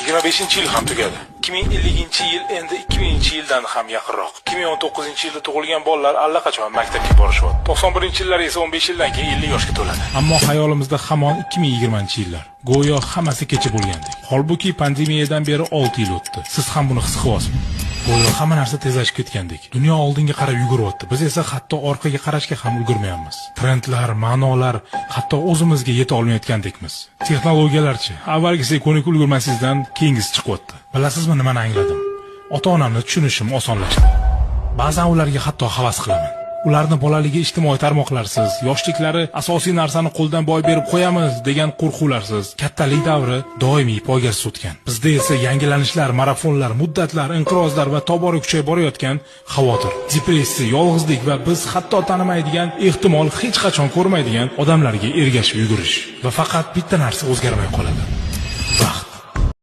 25-yil ham tugadi. 2050-yil endi 2000-yildan ham yaqinroq. 2019-yilda tug'ilgan bolalar allaqachon maktabga borishyapti. 91-yillar esa 15 yildan keyin 50 yoshga to'ladi. Ammo hayolimizda hamon 2020-yillar. Go'yo hammasi kecha bo'lgandek. Holbuki pandemiyadan beri 6 yil o'tdi. Siz ham buni his qilyapsizmi? Go'yo hamma narsa tezlashib ketgandek. Dunyo oldinga qarab yuguryapti. Biz esa hatto orqaga qarashga ham ulgurmayapmiz. Trendlar, ma'nolar, hatto o'zimizga yeta olmayotgandekmiz. Texnologiyalarchi, avvalgisiga ko'nikib ulgurmasizdan keyingisi chiqyapti. Bilasizmi nimani angladim? Ota-onamni tushunishim osonlashdi. Ba'zan ularga hatto havas qilaman. Ularni bolaligi ijtimoiy tarmoqlarsiz, yoshliklari asosiy narsani qo'ldan boy berib qo'yamiz degan qo'rquvlarsiz, kattalik davri doimiy poygasiz o'tgan. Bizda esa yangilanishlar, marafonlar, muddatlar, inqirozlar va tobora kuchayib borayotgan xavotir, depressiya, yolg'izlik va biz hatto tanimaydigan, ehtimol hech qachon ko'rmaydigan odamlarga ergashib yugurish. Va faqat bitta narsa o'zgarmay qoladi.